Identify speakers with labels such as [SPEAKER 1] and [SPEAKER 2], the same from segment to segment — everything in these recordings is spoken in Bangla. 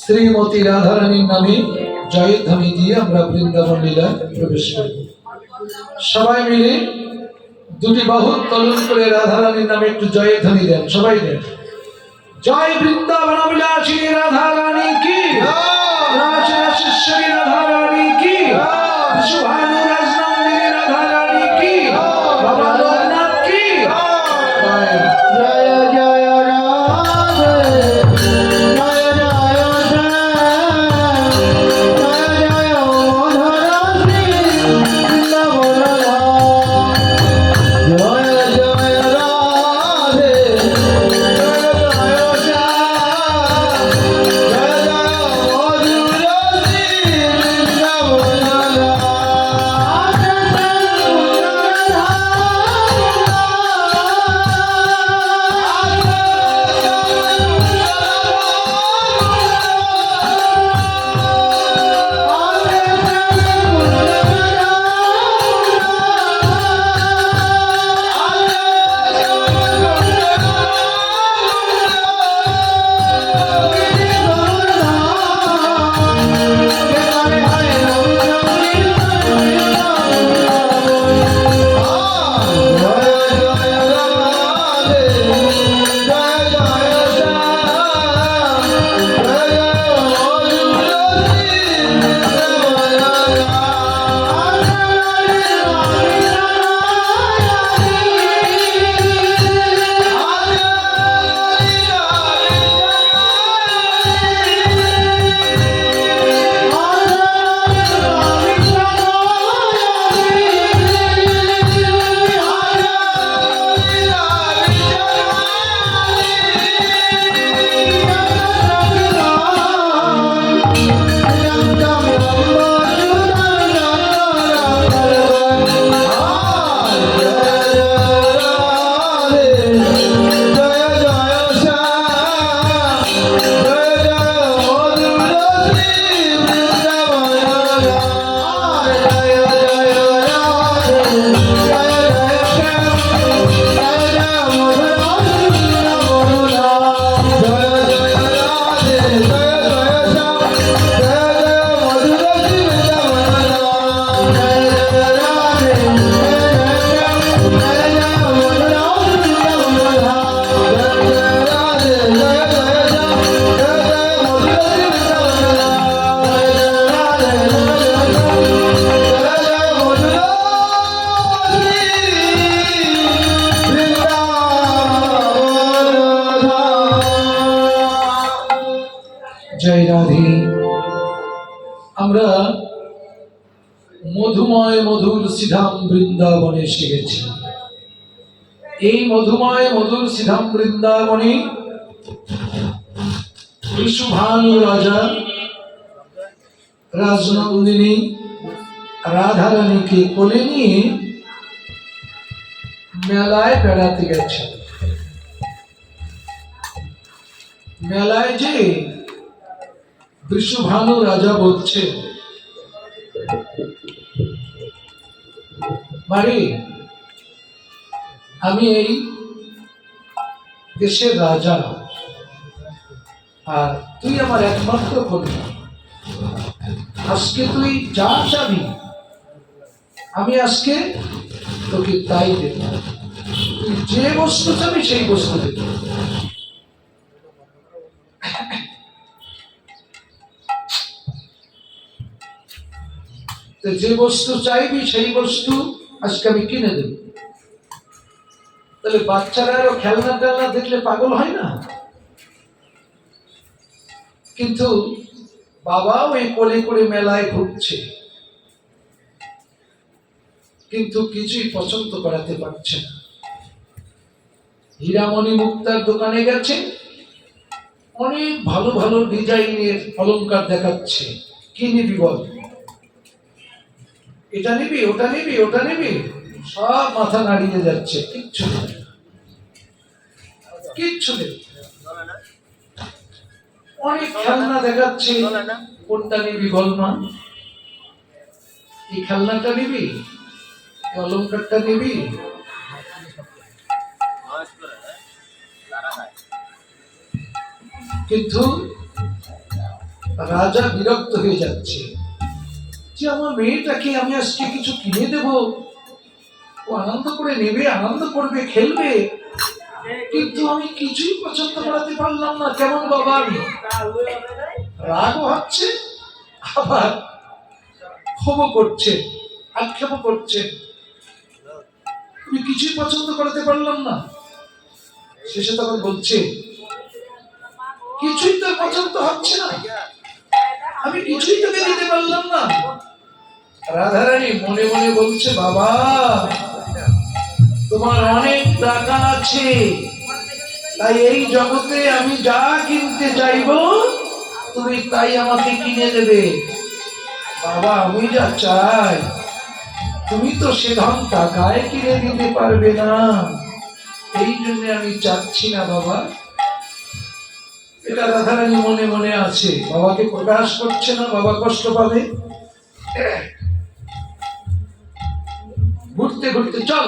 [SPEAKER 1] শ্রীমতী রাধারানীর নামে জয়ধ্বনি দিয়ে আমরা বৃন্দাবন লীলা প্রবেশ করি। সবাই মিলে দুটি বাহু উত্তোলন করে রাধারানীর নামে একটু জয়ধ্বনি দেন। সবাই দেন জয় বৃন্দাবন বিলাসিনী রাধারানী কি, রাজরাজেশ্বরী রাধারানী কি, সুভানু রাজনন্দিনী রাধারানী কি, বাবা লোকনাথ কি।
[SPEAKER 2] জয় জয় রাধে জয় জয় জয় জয় মধুরা শ্রী বৃন্দাবন জয় জয় রাধে জয় জয় জয় জয় মধুরা শ্রী বৃন্দাবন
[SPEAKER 1] জয় রাধে। আমরা মধুময় মধুর সিধাম বৃন্দাবনে এসে গেছি। এই মধুময় মধুর সিধাম বৃন্দাবনে ঋষভানু রাজা রাজনন্দিনী রাধারানীকে কোলে নিয়ে মেলায় বেড়াতে গেছে। মেলায় যে ঋষভানু রাজা বলছে, মারি আমি এই দেশের রাজা, আর তুই আমার একমাত্র কন্যা। আজকে তুই যা চাবি আমি আজকে তোকে তাই দেব। তুই যে বস্তু চাবি সেই বস্তু দেব। যে বস্তু চাইবি সেই বস্তু আজকে আমি কিনে দেব। তাহলে বাচ্চারা আরো খেলনা টেলনা দেখলে পাগল হয় না? কিন্তু বাবাও এই কোলে করে মেলায় ঘুরছে, কিন্তু কিছুই পছন্দ করাতে পারছে না। হীরামণি মুক্তার দোকানে গেছে, অনেক ভালো ভালো ডিজাইনের অলংকার দেখাচ্ছে। কি নিবি বল? এটা নিবি, ওটা নিবি, ওটা নিবি, সব মাথা নাড়িয়ে যাচ্ছে। কিচ্ছু নেই, কিচ্ছু নেই। অনেক খেলনা দেখাচ্ছে, কোনটা নিবি বল মা? এই খেলনাটা নিবি, এই অলংকারটা নিবি? কিন্তু রাজা বিরক্ত হয়ে যাচ্ছে যে আমার মেয়েটাকে আমি আজকে কিছু কিনে দেব, ও আনন্দ করে নেবে, আনন্দ করবে, খেলবে, কিন্তু আমি কিছুই পছন্দ করাতে পারলাম না। কেমন বাবা আমি? রাগও হচ্ছে, আবার ক্ষোভও করছে, আক্ষেপও করছে। আমি কিছুই পছন্দ করাতে পারলাম না। শেষে তখন বলছে, কিছুই তো পছন্দ হচ্ছে না, আমি কিছুই তোকে দিতে পারলাম না। রাধারানী মনে মনে বলছে, বাবা তোমার অনেক টাকা আছে, তাই এই জগতে আমি যা কিনতে চাইবো তুমি তাই আমাকে কিনে দেবে। বাবা আমি যা চাই তুমি তো সে ধন টাকায় কিনে দিতে পারবে না, এই জন্য আমি চাচ্ছি না বাবা। এটা রাধারানী মনে মনে আছে, বাবাকে প্রকাশ করছে না, বাবা কষ্ট পাবে। ঘুরতে ঘুরতে, চল,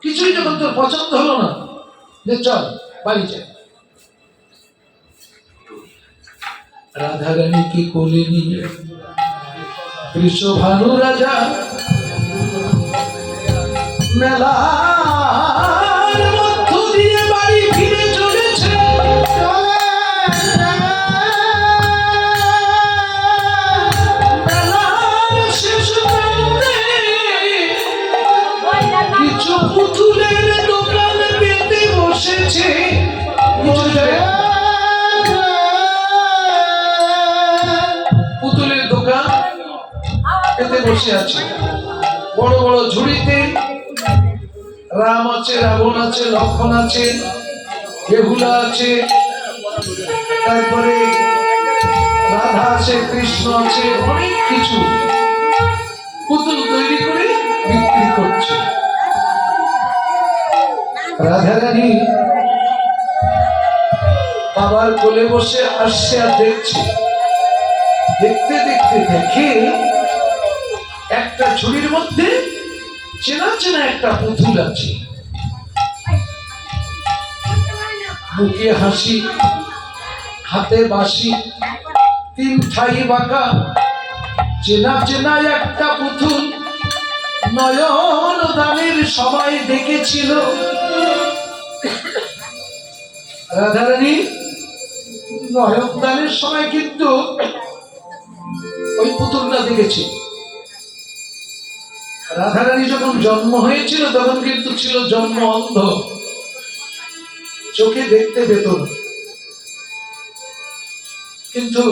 [SPEAKER 1] কিছুই যখন তোর পছন্দ হলো না, যে চল বাড়ি যাই। রাধারানীকে কোলে নিয়ে বৃষভানু রাজা মেলার মধ্য দিয়ে বাড়ি ফিরে চলেছে। মেলার শেষ প্রান্তে কিছু পুতুলের দোকান পেতে বসেছে। পুতুলের দোকান পেতে বসে আছে, বড় বড় ঝুড়িতে রাম আছে, রাবণ আছে, লক্ষণ আছে, বেহুলা আছে, তারপরে রাধা আছে, কৃষ্ণ আছে, অনেক কিছু পুতুল তৈরি করে বিক্রি করছে। রাধারানী বাবার কোলে বসে আসছে আর দেখছে। দেখতে দেখতে দেখে একটা ঝুড়ির মধ্যে চেনা চেনা একটা পুতুল আছে, মুখে হাসি, হাতে বাঁশি, তিন ঠাই বাঁকা, চেনা চেনা একটা পুতুল নয়ন দানের সবাই দেখেছিল। রাধারানী নয়ন দানের সময় কিন্তু ওই পুতুলটা দেখেছে। রাধারানী যখন জন্ম হয়েছিল তখন কিন্তু ছিল জন্ম অন্ধ, চোখে দেখতে পেত না। কিন্তু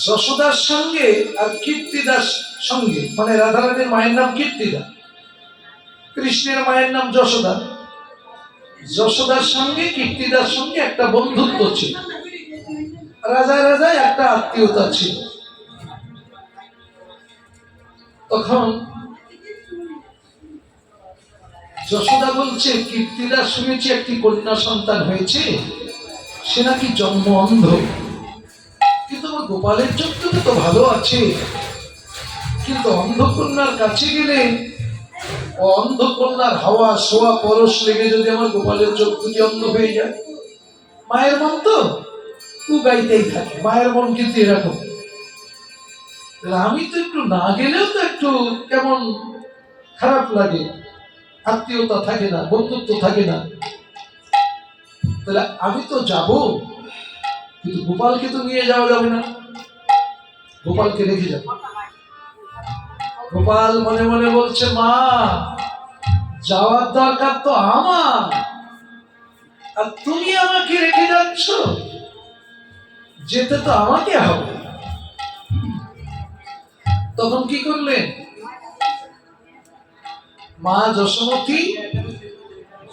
[SPEAKER 1] যশোদার সঙ্গে আর কীর্তিদার সঙ্গে, মানে রাধারানীর মায়ের নাম কীর্তিদা, কৃষ্ণের মায়ের নাম যশোদা, যশোদার সঙ্গে কীর্তিদার সঙ্গে একটা বন্ধুত্ব ছিল, রাজায় রাজায় একটা আত্মীয়তা ছিল। তখন যশোদা বলছে, কীর্তিদা শুনেছি একটি কন্যা সন্তান হয়েছে, সে নাকি জন্ম অন্ধ, কিন্তু আমার গোপালের চক্ষু তো ভালো আছে, কিন্তু অন্ধকন্যার কাছে গেলে অন্ধকন্যার হাওয়া সোয়া পরশ লেগে যদি আমার গোপালের চোখ দুটি অন্ধ হয়ে যায়। মায়ের মন তো গাইতেই থাকে, মায়ের মন কিন্তু এরকম। আমি তো একটু না গেলেও তো একটু কেমন খারাপ লাগে, আত্মীয়তা থাকে না, বন্ধুত্ব থাকে না, তাহলে আমি তো যাব, কিন্তু গোপালকে তো নিয়ে যাওয়া যাবে না, গোপালকে রেখে যাব। গোপাল মনে মনে বলছে, মা যাওয়ার দরকার তো আমার, আর তুমি আমাকে রেখে যাচ্ছ, যেতে তো আমাকে হবে। তখন কি করলেন? মা যশোমতী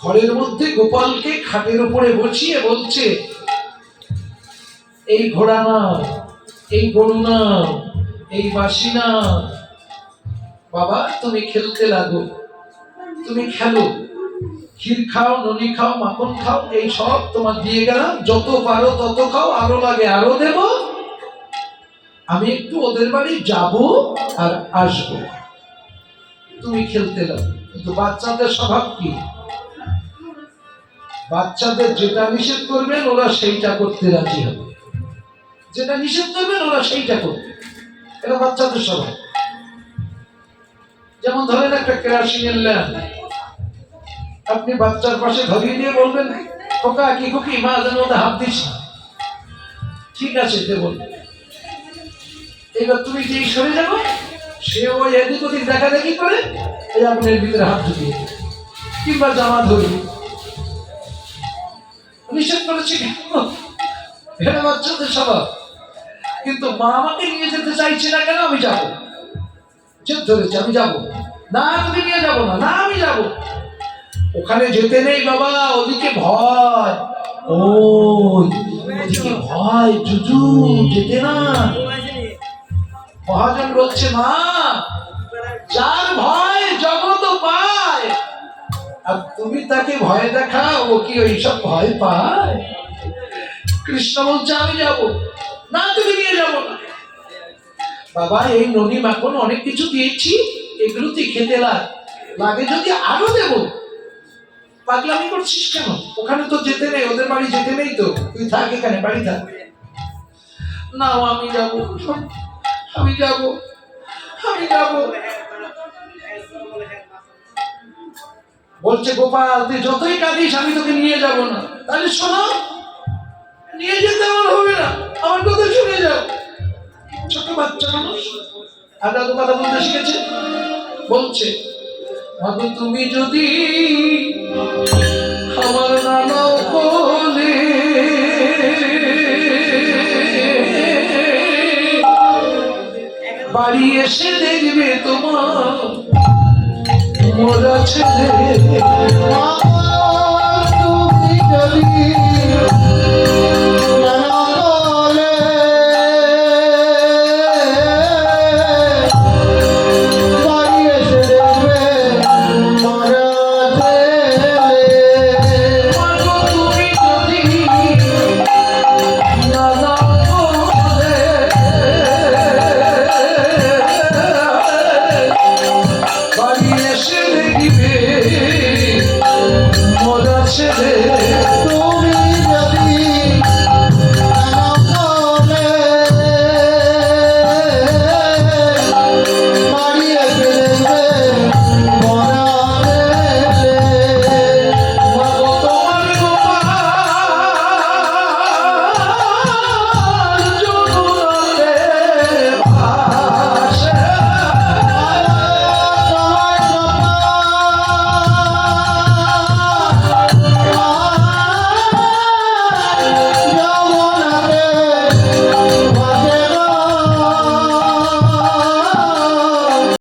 [SPEAKER 1] ঘরের মধ্যে গোপালকে খাটের উপরে বসিয়ে বলছে, এই ঘোড়া নাও, এই গরু নাও, এই বাঁশি নাও, বাবা তুমি খেলতে লাগো, তুমি খেলো, ক্ষীর খাও, ননি খাও, মাখন খাও, এই সব তোমার দিয়ে গেলাম, যত পারো তত খাও, আরো লাগে আরো দেব, আমি একটু ওদের বাড়ি যাব আর আসবো, তুমি খেলতে লাগো। কিন্তু বাচ্চাদের স্বভাব কি? বাচ্চাদের যেটা নিষেধ করবেন ওরা সেইটা করতে রাজি হবে। যেটা নিষেধ করবেন ওরা সেইটা করবে। এটা বাচ্চাদের স্বভাব। যেমন ধরেন একটা কেরাসিনের ল্যাম্প, আপনি বাচ্চার পাশে ধরিয়ে দিয়ে বলবেন, খোকা কি খুকি মাঝে মধ্যে হাত দিস না, ঠিক আছে দেব। এবার তুমি যেই সরে যাবে, সে ওই এদিক ওদিক দেখা দেখি করে এই আপনার ভিতরে হাত ঢুকিয়ে দেবে, কিংবা জামা ধরবে। নিষেধ করেছে কেন? এটা বাচ্চাদের স্বভাব। কিন্তু মা আমাকে নিয়ে যেতে চাইছে না কেন? আমি যাবো, জেদ ধরেছে আমি যাবো না, তুমি নিয়ে যাবো না, না আমি যাবো। ওখানে যেতে নেই বাবা, ওদিকে ভয়, ওদিকে ভয়, জুজু যেতে না। মহাজন বলছে, মা যার ভয় জগৎ পায়, আর তুমি তাকে ভয় দেখাও, ও কি ওইসব ভয় পায়? কৃষ্ণ বলছে আমি যাব না, তুমি নিয়ে যাবো না। বাবা এই নদী মাখন অনেক কিছু দিয়েছি, এগুলো তুই খেতে লাগে যদি আরো দেবো। পাগলামি করছিস কেন? ওখানে তো যেতে নেই, ওদের বাড়ি যেতে নেই তো, তুই থাক এখানে, বাড়ি থাক। না আমি যাব, আমি যাব, আমি যাব। বলছে গোপাল তুই যতই কাঁদিস আমি তোকে নিয়ে যাব না। তাহলে শোনো, নিয়ে যেতে আমার হবে না, আমার কথা শুনে যাও। ছোট বাচ্চা মানুষ আর দাদু কথা বলতে শিখেছে। বলছে ভাবো তুমি যদি আমার নানা বলে বাড়ি এসে দেখবে তোমার মোরা ছেলে।
[SPEAKER 2] তুমি যদি